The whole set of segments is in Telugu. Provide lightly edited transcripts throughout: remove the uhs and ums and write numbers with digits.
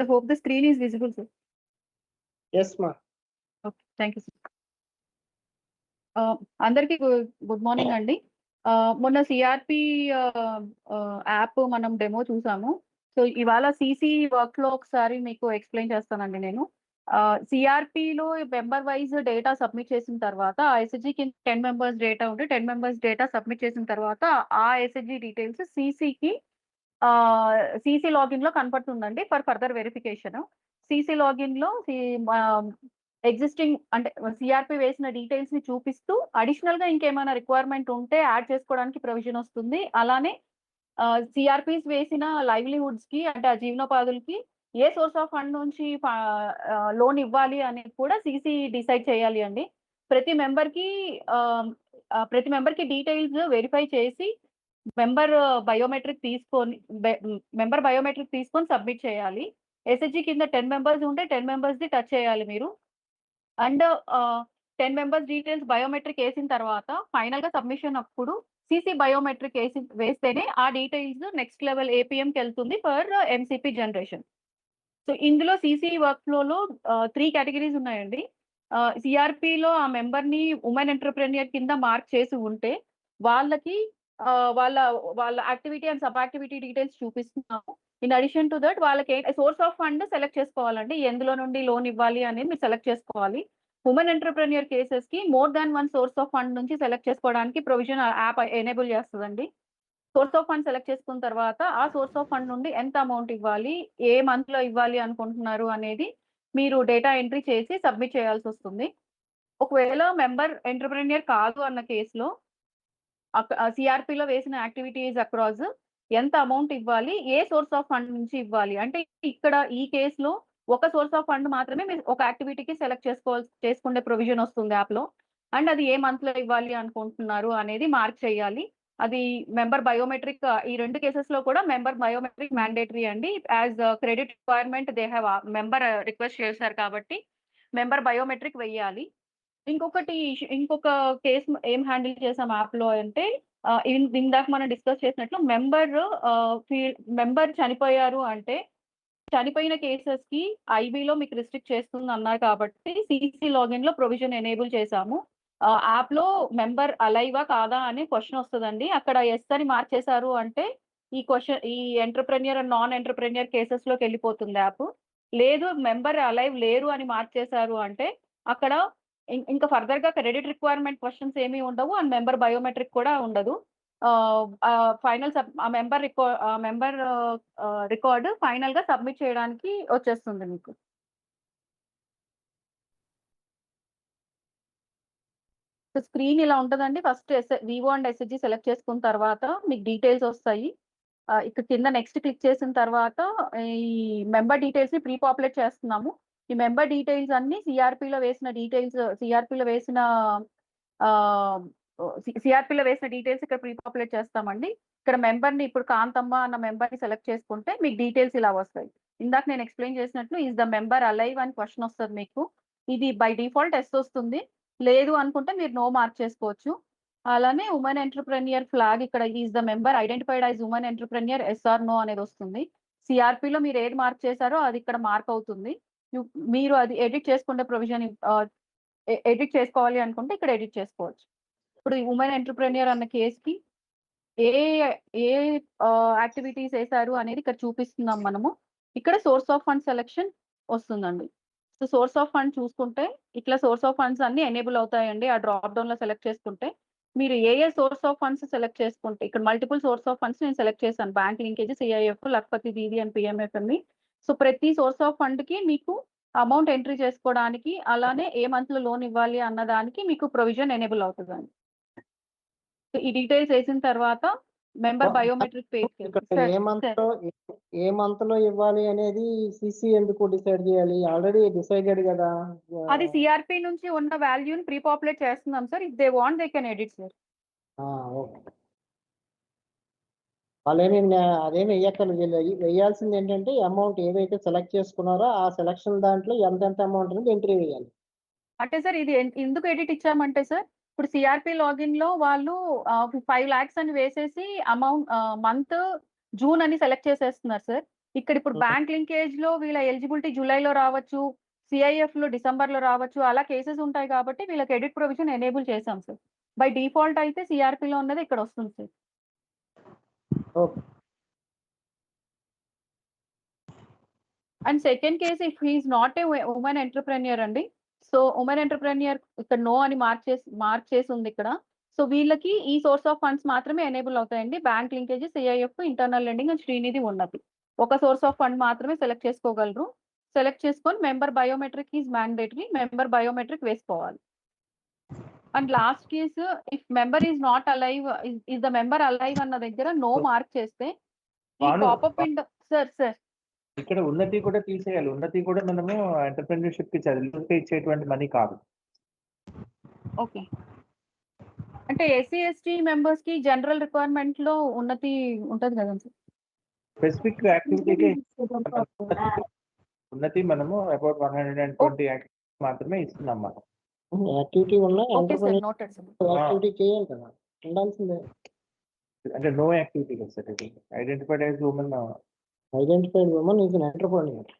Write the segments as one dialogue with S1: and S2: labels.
S1: I hope the screen is visible, sir.
S2: Yes, ma.
S1: Okay, thank you, sir. అందరికీ గుడ్ మార్నింగ్ అండి. మొన్న సిఆర్పి యాప్ మనం డెమో చూసాము. సో ఇవాళ సిసి వర్క్ లో ఒకసారి మీకు ఎక్స్ప్లెయిన్ చేస్తానండి నేను. సిఆర్పిలో మెంబర్ వైజ్ డేటా సబ్మిట్ చేసిన తర్వాత ఆ ఎస్హెచ్జి కింద 10 మెంబర్స్ డేటా ఉంటే 10 మెంబర్స్ డేటా సబ్మిట్ చేసిన తర్వాత ఆ ఎస్హెచ్జి డీటెయిల్స్ సిసికి సిసి లాగిన్ లో కనపడుతుందండి for further verification. CC login లో ఎగ్జిస్టింగ్ అంటే సిఆర్పి వేసిన డీటెయిల్స్ ని చూపిస్తూ అడిషనల్ గా ఇంకేమైనా రిక్వైర్మెంట్ ఉంటే యాడ్ చేసుకోవడానికి ప్రొవిజన్ వస్తుంది. అలానే సిఆర్పిస్ వేసిన లైవ్లీహుడ్స్ కి అంటే ఆ జీవనోపాధులకి ఏ సోర్స్ ఆఫ్ ఫండ్ నుంచి లోన్ ఇవ్వాలి అనేది కూడా సిసి డిసైడ్ చేయాలి అండి. ప్రతి మెంబర్ కి డీటెయిల్స్ వెరిఫై చేసి మెంబర్ బయోమెట్రిక్ తీసుకొని సబ్మిట్ చేయాలి. ఎస్హెచ్జి కింద 10 మెంబర్స్ ఉంటే 10 మెంబర్స్ ది టచ్ చేయాలి మీరు. అండ్ 10 మెంబర్స్ డీటెయిల్స్ బయోమెట్రిక్ వేసిన తర్వాత ఫైనల్ గా సబ్మిషన్ అప్పుడు సిసి బయోమెట్రిక్ వేస్తేనే ఆ డీటెయిల్స్ నెక్స్ట్ లెవెల్ ఏపీఎంకి వెళ్తుంది ఫర్ ఎంసిపి జనరేషన్. సో ఇందులో సిసి వర్క్ ఫ్లోలో 3 కేటగిరీస్ ఉన్నాయండి. సిఆర్పిలో ఆ మెంబర్ ని ఉమెన్ ఎంటర్‌ప్రెన్యూర్ కింద మార్క్ చేసి ఉంటే వాళ్ళకి వాళ్ళ activity and sub activity details చూపిస్తున్నాము. ఇన్ అడిషన్ టు దట్ వాళ్ళకి సోర్స్ ఆఫ్ ఫండ్ సెలెక్ట్ చేసుకోవాలండి. ఎందులో నుండి లోన్ ఇవ్వాలి అనేది మీరు సెలెక్ట్ చేసుకోవాలి. ఉమెన్ ఎంటర్‌ప్రెన్యూర్ కేసెస్ కి more than 1 source of fund నుంచి సెలెక్ట్ చేసుకోవడానికి ప్రొవిజన్ యాప్ ఎనేబుల్ చేస్తుందండి. సోర్స్ ఆఫ్ ఫండ్ సెలెక్ట్ చేసుకున్న తర్వాత ఆ సోర్స్ ఆఫ్ ఫండ్ నుండి ఎంత అమౌంట్ ఇవ్వాలి, ఏ మంత్ లో ఇవ్వాలి అనుకుంటున్నారు అనేది మీరు డేటా ఎంట్రీ చేసి సబ్మిట్ చేయాల్సి వస్తుంది. ఒకవేళ మెంబర్ ఎంటర్‌ప్రెన్యూర్ కాదు అన్న కేసులో సిఆర్పిలో వేసిన యాక్టివిటీస్ అక్రాస్ ఎంత అమౌంట్ ఇవ్వాలి, ఏ సోర్స్ ఆఫ్ ఫండ్ నుంచి ఇవ్వాలి అంటే ఇక్కడ ఈ కేసులో ఒక సోర్స్ ఆఫ్ ఫండ్ మాత్రమే మీరు ఒక యాక్టివిటీకి సెలెక్ట్ చేసుకునే ప్రొవిజన్ వస్తుంది యాప్ లో. అండ్ అది ఏ మంత్ లో ఇవ్వాలి అనుకుంటున్నారు అనేది మార్క్ చేయాలి. అది మెంబర్ బయోమెట్రిక్ ఈ 2 కేసెస్ లో కూడా మెంబర్ బయోమెట్రిక్ మ్యాండేటరీ అండి. As credit requirement they have member request చేశారు కాబట్టి మెంబర్ బయోమెట్రిక్ వెయ్యాలి. ఇంకొక కేసు ఏం హ్యాండిల్ చేసాం యాప్ లో అంటే ఇందాక మనం డిస్కస్ చేసినట్లు మెంబర్ చనిపోయారు అంటే చనిపోయిన కేసెస్ కి ఐబీలో మీకు రిస్ట్రిక్ట్ చేస్తుంది అన్నారు కాబట్టి సిసి లాగిన్ లో ప్రొవిజన్ ఎనేబుల్ చేశాము. యాప్ లో మెంబర్ అలైవా కాదా అనే క్వశ్చన్ వస్తుందండి. అక్కడ ఎస్ అని మార్క్ చేశారు అంటే ఈ entrepreneur and non entrepreneur cases లోకి వెళ్ళిపోతుంది యాప్. లేదు మెంబర్ అలైవ్ లేరు అని మార్క్ చేశారు అంటే అక్కడ ఇంకా ఫర్దర్ గా క్రెడిట్ రిక్వైర్మెంట్ క్వశ్చన్స్ ఏమీ ఉండవు అండ్ మెంబర్ బయోమెట్రిక్ కూడా ఉండదు. ఫైనల్ ఆ మెంబర్ రికార్డ్ ఫైనల్ గా సబ్మిట్ చేయడానికి వచ్చేస్తుంది మీకు. స్క్రీన్ ఇలా ఉంటుందండి. First Vivo and SHG select చేసుకున్న తర్వాత మీకు డీటెయిల్స్ వస్తాయి. ఇక్కడ కింద నెక్స్ట్ క్లిక్ చేసిన తర్వాత ఈ మెంబర్ డీటెయిల్స్ ని ప్రీ పాపులేట్ చేస్తున్నాము. ఈ మెంబర్ డీటెయిల్స్ అన్ని సిఆర్పిలో వేసిన డీటెయిల్స్ ఇక్కడ ప్రీ పాపులేట్ చేస్తామండి. ఇక్కడ మెంబర్ ని ఇప్పుడు కాంతమ్మ అన్న మెంబర్ ని సెలెక్ట్ చేసుకుంటే మీకు డీటెయిల్స్ ఇలా వస్తాయి. ఇందాక నేను ఎక్స్ప్లెయిన్ చేసినట్లు ఈజ్ ద మెంబర్ అలైవ్ అని క్వశ్చన్ వస్తుంది మీకు. ఇది బై డిఫాల్ట్ ఎస్ వస్తుంది. లేదు అనుకుంటే మీరు నో మార్క్ చేసుకోవచ్చు. అలానే ఉమెన్ ఎంటర్‌ప్రెన్యూర్ ఫ్లాగ్ ఇక్కడ is the member identified as women entrepreneur yes or no అనేది వస్తుంది. సిఆర్పిలో మీరు ఏది మార్క్ చేశారో అది ఇక్కడ మార్క్ అవుతుంది. మీరు అది ఎడిట్ చేసుకునే ప్రొవిజన్ ఎడిట్ చేసుకోవాలి అనుకుంటే ఇక్కడ ఎడిట్ చేసుకోవచ్చు. ఇప్పుడు ఈ ఉమెన్ ఎంటర్‌ప్రెన్యూర్ అన్న కేసుకి ఏ యాక్టివిటీస్ వేశారు అనేది ఇక్కడ చూపిస్తున్నాం మనము. ఇక్కడ సోర్స్ ఆఫ్ ఫండ్ సెలెక్షన్ వస్తుందండి. సో సోర్స్ ఆఫ్ ఫండ్ చూసుకుంటే ఇట్లా సోర్స్ ఆఫ్ ఫండ్స్ అన్ని ఎనేబుల్ అవుతాయండి. ఆ డ్రాప్ డౌన్ లో సెలెక్ట్ చేసుకుంటే మీరు ఏ సోర్స్ ఆఫ్ ఫండ్స్ సెలెక్ట్ చేసుకుంటే ఇక్కడ మల్టిపుల్ సోర్స్ ఆఫ్ ఫండ్స్ నేను సెలెక్ట్ చేశాను. Bank linkage, CIF, Lakhpati Didi and PMF అని. సో ప్రతి సోర్స్ ఆఫ్ ఫండ్ కి మీకు అమౌంట్ ఎంట్రీ చేసుకోవడానికి అలానే ఏ మంత్ లో లోన్ ఇవ్వాలి అన్నదానికి మీకు ప్రొవిజన్ ఎనేబుల్ అవుతుందండి. ఈ డీటెయిల్స్ వేసిన తర్వాత మెంబర్ బయోమెట్రిక్
S2: ఏ మంత్ లో ఇవ్వాలి అనేది సిసి ఎందుకు డిసైడ్ చేయాలి? ఆల్రెడీ డిసైడెడ్ కదా.
S1: అది సిఆర్పి నుంచి ఉన్న వాల్యూని ప్రీ పాపులేట్ చేస్తున్నాం sir. If they want they can edit sir.
S2: వాళ్ళేమి అదేమి వేయాల్సింది ఏంటంటే అమౌంట్ ఏదైతే సెలెక్ట్ చేసుకున్నారో ఆ సెలక్షన్ దాంట్లో ఎంత అమౌంట్ అనేది ఎంట్రీ వేయాలి.
S1: అంటే సార్ ఇది ఎందుకు ఎడిట్ ఇచ్చామంటే సార్ ఇప్పుడు సిఆర్పి లాగిన్ లో వాళ్ళు 5 lakhs అని వేసేసి అమౌంట్ మంత్ జూన్ అని సెలెక్ట్ చేసేస్తున్నారు సార్. ఇక్కడ ఇప్పుడు బ్యాంక్ లింకేజ్ లో వీళ్ళ ఎలిజిబిలిటీ జూలైలో రావచ్చు, సిఐఎఫ్ లో డిసెంబర్ లో రావచ్చు, అలా కేసెస్ ఉంటాయి కాబట్టి వీళ్ళకి ఎడిట్ ప్రొవిజన్ ఎనేబుల్ చేసాం సార్. బై డిఫాల్ట్ అయితే సిఆర్పిలో ఉన్నది ఇక్కడ వస్తుంది sir.
S2: Okay.
S1: And second case if he's not a women entrepreneur అండి. సో ఉమెన్ ఎంటర్ప్రెన్యూర్ ఇక్కడ నో అని మార్క్ చేసి ఉంది ఇక్కడ. సో వీళ్ళకి ఈ సోర్స్ ఆఫ్ ఫండ్స్ మాత్రమే ఎనేబుల్ అవుతాయండి. Bank linkage, CIF, internal lending and Srinidhi ఉన్నది. ఒక సోర్స్ ఆఫ్ ఫండ్ మాత్రమే సెలెక్ట్ చేసుకోగలరు. సెలెక్ట్ చేసుకొని member biometric is mandatory, member biometric వేసుకోవాలి. And last case if member is not alive, is the member alive అన్న దగ్గర నో మార్క్ చేస్తే ఈ పాపప్ విండో. సార్
S3: ఇక్కడ ఉన్నతి కూడా తీసేయాలి. ఉన్నతి కూడా మనము ఎంటర్‌ప్రెన్యూర్‌షిప్ కి చదివితే ఇచ్చేటువంటి మనీ కాదు.
S1: ఓకే. అంటే ఎస్సీ ఎస్టీ మెంబర్స్ కి జనరల్ రిక్వైర్మెంట్ లో ఉన్నతి ఉంటది కదా సార్.
S3: స్పెసిఫిక్ యాక్టివిటీకి ఉన్నతి మనము అబౌట్ 120 యాక్టివిటీస్ మాత్రమే ఇస్తున్నాం మనం.
S2: యాక్టివిటీ ఉన్నా
S1: okay sir, noted sir.
S2: Activity చేయాలి కదా, ఉండాల్సిందే.
S3: అంటే నో యాక్టివిటీ కదా సార్ ఇది. Identified as women
S2: identified women is an entrepreneur.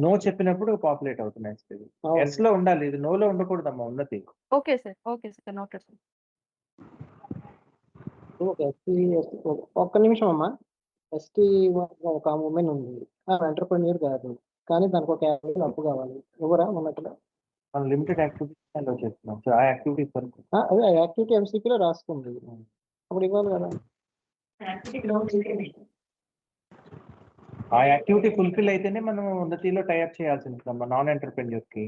S3: No చెప్పినప్పుడు పాపులేట్ అవుతున్నాయి సార్. ఎస్ లో ఉండాలి, ఇది నో లో ఉండకూడదమ్మా Unnati.
S1: Okay sir, noted sir.
S2: Okay. ఒక్క నిమిషం అమ్మా. ఎస్టీ ఒక ఉమెన్ ఉంది, ఎంటర్‌ప్రెన్యూర్ కాదు, కానీ దానికి ఒక 50,000 అప్పు కావాలి. ఎవరా ఉన్నట్టుగా
S3: మనం లిమిటెడ్ యాక్టివిటీస్ అలో చేస్తున్నాం. సో ఆ యాక్టివిటీస్ వరకు
S2: అదే ఆ యాక్టివిటీ ఎంసీపీలో రాసుకుంది, అప్పుడు ఇవ్వాలి కదా.
S3: ఆ యాక్టివిటీ ఫుల్ఫిల్ అయితేనే మనం ఉన్నతిలో టైఅప్ చేయాల్సి ఉంటుంది నాన్ ఎంటర్‌ప్రెన్యూర్ కి.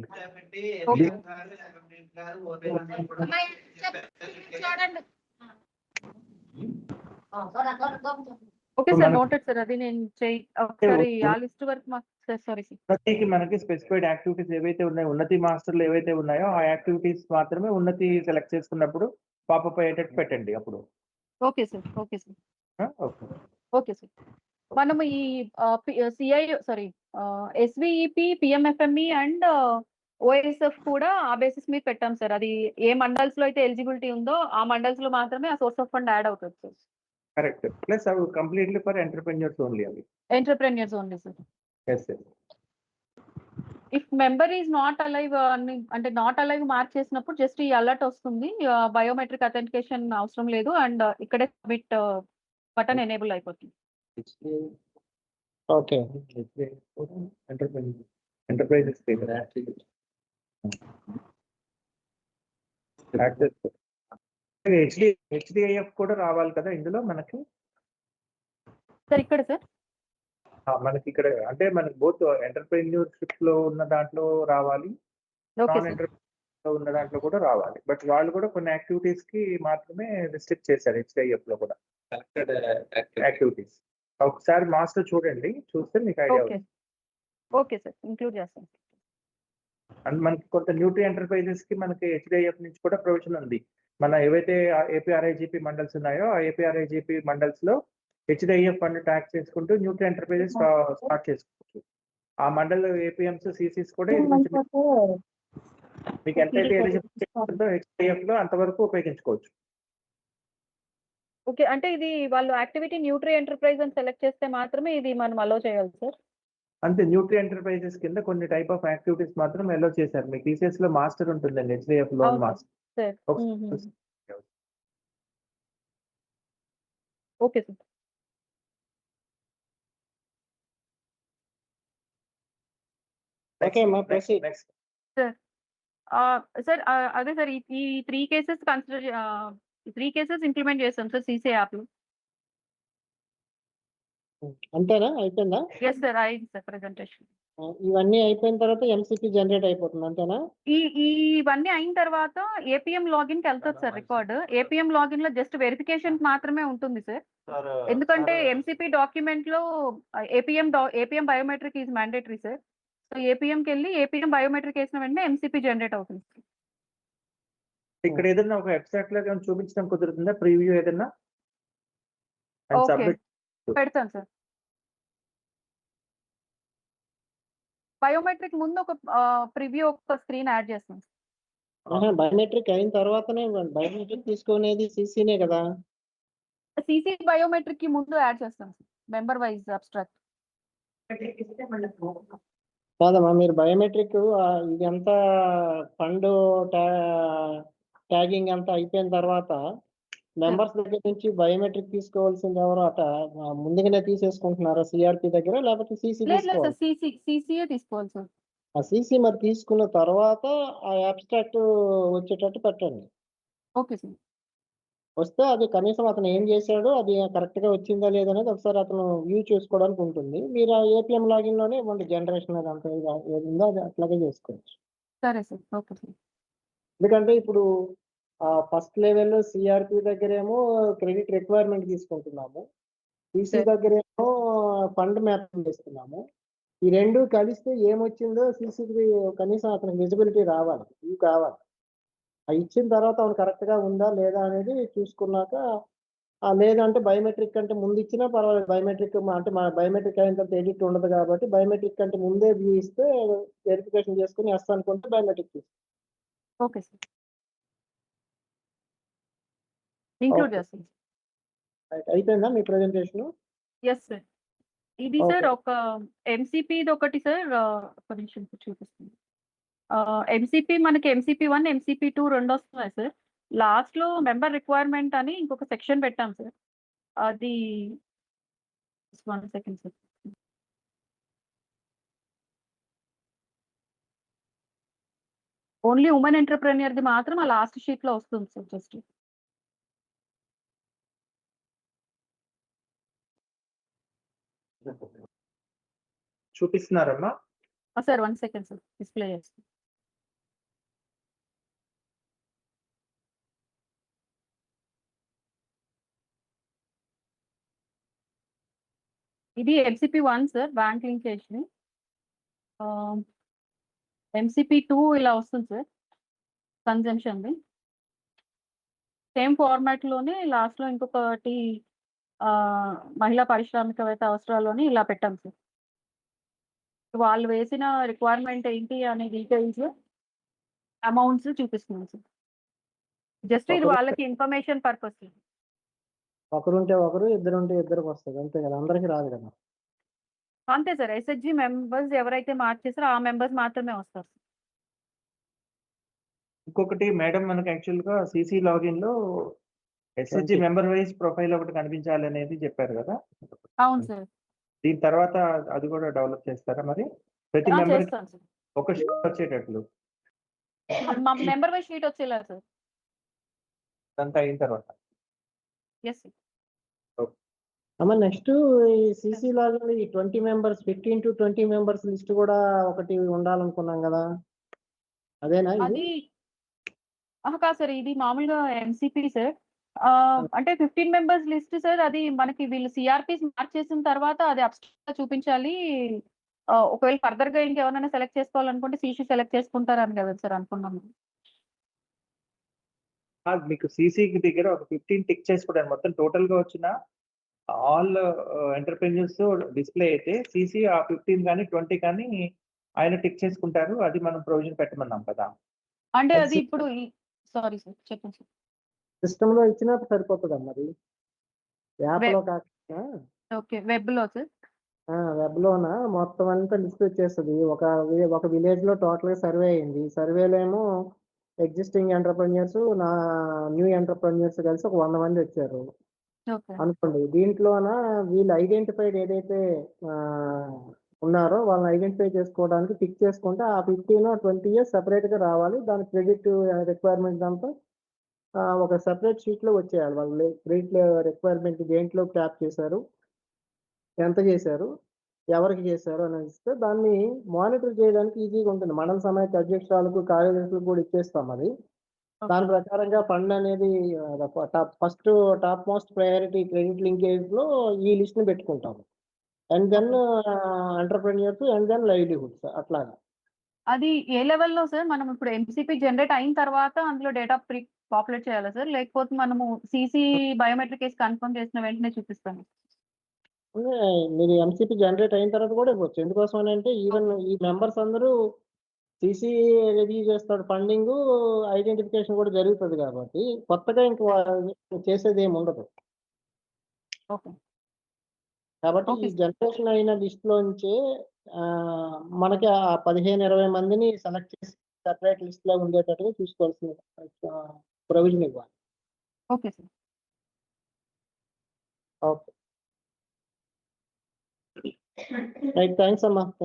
S1: Okay sir, noted sir. అది నేను ఒకసారి ఆ లిస్ట్ వరకు మాకు సారీ సార్.
S3: ఉన్నతికి మనకి స్పెసిఫైడ్ యాక్టివిటీస్ ఏవైతే ఉన్నాయో, ఉన్నతి మాస్టర్లు ఏవైతే ఉన్నాయో ఆ యాక్టివిటీస్ మాత్రమే ఉన్నతి సెలెక్ట్ చేసుకున్నప్పుడు పాపప్ అయ్యేటట్టు పెట్టండి అప్పుడు.
S1: Okay sir.
S3: Okay
S1: okay sir. మనము ఈ ఎస్విఈపి, పిఎంఎఫ్ఎంఈ అండ్ ఓఎస్ఎఫ్ కూడా ఆ బేసిస్ మీద పెట్టాం సార్. అది ఏ మండల్స్ లో అయితే ఎలిజిబిలిటీ ఉందో ఆ మండల్స్ లో మాత్రమే ఆ సోర్స్ ఆఫ్ ఫండ్ యాడ్ అవుతుంది సార్.
S3: కరెక్ట్. ప్లస్ అవి కంప్లీట్లీ ఫర్ ఎంటర్‌ప్రెన్యూర్స్ ఓన్లీ అవి.
S1: Entrepreneurs only sir.
S3: yes sir.
S1: If member is not alive అంటే నాట్ అలైవ్ మార్క్ చేసినప్పుడు జస్ట్ ఈ అలర్ట్ వస్తుంది, బయోమెట్రిక్ అథెంటికేషన్ అవసరం లేదు అండ్ ఇక్కడే సబ్మిట్ బటన్ ఎనేబుల్ అయిపోతుంది.
S2: ఓకే.
S3: ఎంటర్‌ప్రైజెస్ హెచ్డిఐఎఫ్ కూడా రావాలి కదా ఇందులో మనకి.
S1: సార్ ఇక్కడ సార్
S3: మనకి ఇక్కడ అంటే మనకి బోత్ ఎంటర్‌ప్రెన్యూర్‌షిప్ లో ఉన్న దాంట్లో రావాలి,
S1: ఓకే
S3: నాన్
S1: సార్.
S3: ఎంటర్‌ప్రెన్యూర్ లో ఉన్న దాంట్లో కూడా రావాలి. బట్ వాళ్ళు కూడా కొన్ని యాక్టివిటీస్ కి మాత్రమే రిస్ట్రిక్ట్ చేశారు హెచ్డిఐఎఫ్ లో కూడా యాక్టివిటీస్. ఒకసారి మాస్టర్ చూడండి, చూస్తే మీకు idea
S1: okay okay sir, include చేస్తాం.
S3: అండ్ మనకి కొంత న్యూట్రీ ఎంటర్‌ప్రైజెస్ కి మనకి హెచ్డిఐఎఫ్ నుంచి కూడా ప్రొవిజన్ ఉంది. మన ఏవైతే ఏపీఆర్ఐజీపీ మండల్స్ ఉన్నాయో ఆ ఏపీఆర్ఐజీపీ మండల్స్ లో హెచ్డిఐఎఫ్ ఫండ్ ట్యాక్స్ చేసుకుంటూ న్యూట్రీ ఎంటర్‌ప్రైజెస్ స్టార్ట్ చేసుకోవచ్చు. ఆ మండల్ ఏపీఎంస్, సిసిస్ కూడా ఇది కొంచెం మీకు ఎంతైతే ఎలిజిబిలిటీ ఉంటుందో హెచ్డిఐఎఫ్ లో అంతవరకు ఉపయోగించుకోవచ్చు.
S1: ఓకే, అంటే ఇది వాళ్ళు యాక్టివిటీ న్యూట్రీ ఎంటర్ప్రైజ్ అని సెలెక్ట్ చేస్తే మాత్రమే ఇది మనం అలో చేయాలి సార్.
S3: అంతే, న్యూట్రీ ఎంటర్‌ప్రైజెస్ కింద కొన్ని టైప్ ఆఫ్ యాక్టివిటీస్ మాత్రం ఎలో చేశారు. మీకు టీసీఎస్ లో మాస్టర్ ఉంటుందండి, HDF loan master.
S1: Sir okay sir.
S2: Okay అమ్మా, ప్రొసీడ్.
S1: సార్ అదే సార్ ఈ 3 కేసెస్ కన్సిడర్ 3 కేసెస్ ఇంప్లిమెంట్ చేస్తాం సార్ సీసీ యాప్ లో.
S2: అంతేనా, అయిపోయిందా?
S1: ఎస్ సార్, అయింది సార్ ప్రెజెంటేషన్.
S2: ఇవన్నీ అయిపోయిన తర్వాత ఎంసీపీ జనరేట్ అయిపోతుంది, అంతేనా?
S1: ఇవన్నీ అయిన తర్వాత ఏపీఎం లాగిన్ కి వెళ్తుంది సార్ రికార్డ్. ఏపీఎం లాగిన్ లో జస్ట్ వెరిఫికేషన్ మాత్రమే ఉంటుంది సార్. ఎందుకంటే ఎంసీపీ డాక్యుమెంట్ లో APM biometric is mandatory sir. So APM కి వెళ్ళి ఏపీఎం బయోమెట్రిక్ వేసిన వెంటనే ఎంసీపీ జనరేట్ అవుతుంది.
S3: ఇక్కడ ఏదైనా ఒక వెబ్సైట్ లో చూపించడం కుదురుతుందా, ప్రీవ్యూ ఏదైనా?
S1: ఓకే, పెడతాను సార్. బయోమెట్రిక్ ముందు ఒక ప్రివ్యూ ఒక స్క్రీన్ యాడ్ చేస్తాం.
S2: బయోమెట్రిక్ అయిన తర్వాతనే బయోమెట్రిక్ తీసుకునేది సీసీనే కదా.
S1: సీసీ బయోమెట్రిక్ కి ముందు యాడ్ చేస్తాం మెంబర్ వైజ్ అబ్స్ట్రాక్ట్.
S2: కాదమ్మా, మీరు బయోమెట్రిక్ ఇది అంతా ఫండ్ ట్యాగింగ్ అంతా అయిపోయిన తర్వాత మెంబర్స్ దగ్గర నుంచి బయోమెట్రిక్ తీసుకోవాల్సింది ఎవరు అట ముందుగానే తీసేసుకుంటున్నారా సిఆర్పి దగ్గర, లేకపోతే సీసీ
S1: లేదు లేదు సార్,
S2: తీసుకోవాలి?
S1: సీసీఏ తీసుకోవాలి సార్.
S2: ఆ సీసీ మరి తీసుకున్న తర్వాత ఆ అబ్స్ట్రాక్ట్ వచ్చేటట్టు పెట్టండి.
S1: Okay sir.
S2: వస్తే అది కనీసం అతను ఏం చేశాడో అది కరెక్ట్ గా వచ్చిందా లేదనేది ఒకసారి అతను వ్యూ చేసుకోవడానికి ఉంటుంది. మీరు ఆ ఏపీఎం లాగిన్ లోనే ఇవ్వండి, జనరేషన్ అదంతా ఏది ఉందో అది అట్లాగే చేసుకోవచ్చు.
S1: సరే సార్. Okay sir.
S2: ఎందుకంటే ఇప్పుడు ఫస్ట్ లెవెల్ సిఆర్పి దగ్గర ఏమో క్రెడిట్ రిక్వైర్మెంట్ తీసుకుంటున్నాము, సిసి
S1: సరే.
S2: దగ్గర ఏమో ఫండ్ మ్యాపింగ్ చేస్తున్నాము. ఈ రెండు కలిస్తే ఏమొచ్చిందో సిసికి కనీసం అతనికి విజిబిలిటీ రావాలి, వ్యూ కావాలి. ఇచ్చిన తర్వాత అవును కరెక్ట్ గా ఉందా లేదా అనేది చూసుకున్నాక, లేదంటే బయోమెట్రిక్ కంటే ముందు ఇచ్చినా పర్వాలేదు. బయోమెట్రిక్ అంటే మన బయోమెట్రిక్ అయిన తర్వాత ఎడిట్ ఉండదు కాబట్టి బయోమెట్రిక్ కంటే ముందే వ్యూ ఇస్తే వెరిఫికేషన్ చేసుకుని ఎస్ అనుకుంటే బయోమెట్రిక్ తీసుకో.
S1: Okay sir. Include
S2: Okay.
S1: చేస్తాను.
S2: అయిపోయిందా మీ ప్రెజెంటేషన్?
S1: Yes sir. ఇది సార్ ఒక ఎంసీపీది ఒకటి సార్, ఒక నిమిషం చూపిస్తుంది. ఎంసీపీ మనకి ఎంసీపీ 1, ఎంసీపీ 2 రెండు వస్తున్నాయి సార్. లాస్ట్ లో మెంబర్ రిక్వైర్మెంట్ అని ఇంకొక సెక్షన్ పెట్టాం సార్. అది 1 సెకండ్ సార్. ఓన్లీ ఉమెన్ ఎంటర్ప్రెన్యూర్ది మాత్రం ఆ లాస్ట్ షీట్ లో వస్తుంది సార్. జస్ట్
S3: చూపిస్తున్నారమ్మా?
S1: సార్ 1 సెకండ్ సార్, డిస్ప్లే చేస్తాను. ఇది MCP 1 sir, bank linkation. MCP 2 ఇలా వస్తుంది సార్, కన్జంప్షన్ది. సేమ్ ఫార్మాట్ లోనే లాస్ట్ లో ఇంకొకటి మహిళా పారిశ్రామికవేత్త అవసరాల్లోని ఇలా పెట్టాం సార్. వాళ్ళు వేసిన రిక్వైర్మెంట్ ఏంటి అనే డీటెయిల్స్, అమౌంట్స్ చూపిస్తున్నాం సార్. జస్ట్ ఇది వాళ్ళకి ఇన్ఫర్మేషన్ పర్పస్.
S2: ఒకరుంటే ఒకరు, ఇద్దరుంటే ఇద్దరికి వస్తుంది అంతే కదా, అందరికి రాదు కదా.
S1: అంతే సార్. ఎస్హెచ్జి మెంబర్స్ ఎవరైతే మార్చేసారో ఆ మెంబర్స్ మాత్రమే వస్తారు సార్.
S3: ఇంకొకటి మేడం, మనకి యాక్చువల్ గా సిసి లాగిన్ లో ఎస్హెచ్జి మెంబర్ వైజ్ ప్రొఫైల్ ఒకటి కనిపించాలి అనేది చెప్పారు కదా.
S1: అవును సార్.
S3: దీని తర్వాత అది కూడా డెవలప్ చేస్తారా మరి? ప్రతి మెంబర్
S1: చేస్తాను సార్.
S3: ఒక షీట్ వచ్చేటట్లు
S1: మా మెంబర్ వైజ్ షీట్ వచ్చేలా సార్.
S3: అంతా అయిన తర్వాత.
S1: Yes sir.
S2: అమ్మ నెక్స్ట్ ఈ సిసి లాగిన్ ఈ 20 మెంబర్స్ 15 to 20 మెంబర్స్ లిస్ట్ కూడా ఒకటి ఉండాలనుకున్నాం కదా, అదేనా ఇది?
S1: అది కాదు సార్, ఇది మామూలుగా ఎంసీపీ సార్. అంటే 15 మెంబర్స్ లిస్ట్ సార్. అది మనకి వీళ్ళు సిఆర్పీస్ మార్చేసిన తర్వాత అది అబ్స్ట్రాక్ట్ చూపించాలి. ఒకవేళ ఫర్దర్ గా ఇంకెవరైనా సెలెక్ట్ చేసుకోవాలనుకుంటే సీసీ సెలెక్ట్ చేసుకుంటారని కదా సార్ అనుకున్నాము.
S3: మీకు సిసి దగ్గర ఒక 15 టిక్ చేసుకోవడానికి మొత్తం టోటల్ గా వచ్చిన ఆల్ ఎంటర్ప్రెన్యూర్స్ డిస్ప్లే అయితే సిసి ఆ 15 కానీ 20 కానీ ఆయన టిక్ చేసుకుంటారు. అది మనం ప్రొవిజన్ పెట్టమన్నాం కదా.
S1: అంటే అది ఇప్పుడు సారీ సార్, చెప్పండి సార్.
S2: సిస్టమ్ లో ఇచ్చినా సరిపోతుంది మరి, యాప్ లో కాకుండా.
S1: ఓకే, వెబ్ లో సార్.
S2: వెబ్ లోన మొత్తం అంతా లిస్ట్ వచ్చేస్తుంది. ఒక విలేజ్ లో టోటల్ గా సర్వే అయింది. సర్వేలో ఏమో ఎగ్జిస్టింగ్ ఎంటర్ప్రెన్యూర్స్, నా న్యూ ఎంటర్ప్రెన్యూర్స్ కలిసి ఒక 100 మంది వచ్చారు అనుకోండి. దీంట్లోన వీళ్ళు ఐడెంటిఫైడ్ ఏదైతే ఉన్నారో వాళ్ళని ఐడెంటిఫై చేసుకోవడానికి టిక్ చేసుకుంటే ఆ 15 or 20 ఇయర్స్ సెపరేట్ గా రావాలి. దాని క్రెడిట్ రిక్వైర్మెంట్ అంతా ఒక సెపరేట్ షీట్ లో వచ్చేయాలి. వాళ్ళు క్రెడిట్ రిక్వైర్మెంట్ దేంట్లో ట్యాప్ చేశారు, ఎంత చేశారు, ఎవరికి చేశారు అని ఇస్తే దాన్ని మానిటర్ చేయడానికి ఈజీగా ఉంటుంది. మండల సమాఖ్య అధ్యక్షురాలకు, కార్యదర్శులకు కూడా ఇచ్చేస్తాం అది. దాని ప్రకారంగా ఫండ్ అనేది first top most priority credit linkage లో ఈ లిస్ట్ ని పెట్టుకుంటాము. And then entrepreneurs and then livelihoods అట్లాగా.
S1: అది ఏ లెవెల్లో సార్? మనం ఇప్పుడు ఎంసీపీ జనరేట్ అయిన తర్వాత అందులో డేటా ప్రీ పాపులేట్ చేయాలా సార్, లేకపోతే మనము సీసీ బయోమెట్రిక్ కేసు కన్ఫర్మ్ చేసిన వెంటనే చూపిస్తాము?
S2: మీరు ఎంసీపీ జనరేట్ అయిన తర్వాత కూడా ఇవ్వచ్చు. ఎందుకోసం అంటే ఈవెన్ ఈ మెంబర్స్ అందరూ సీసీ రివ్యూ చేస్తాడు, ఫండింగ్ ఐడెంటిఫికేషన్ కూడా జరుగుతుంది కాబట్టి కొత్తగా ఇంకా చేసేది ఏమి ఉండదు.
S1: ఓకే.
S2: కాబట్టి ఈ
S1: ఓకే సార్.
S2: జనరేషన్ అయిన లిస్ట్ లోంచి మనకి ఆ 15-20 మందిని సెలెక్ట్ చేసి సెపరేట్ లిస్ట్ లో ఉండేటట్టుగా చూసుకోవాల్సిన ప్రొవిజన్ ఇవ్వాలి.
S1: Okay sir.
S2: Okay. Right, thanks అమ్మా.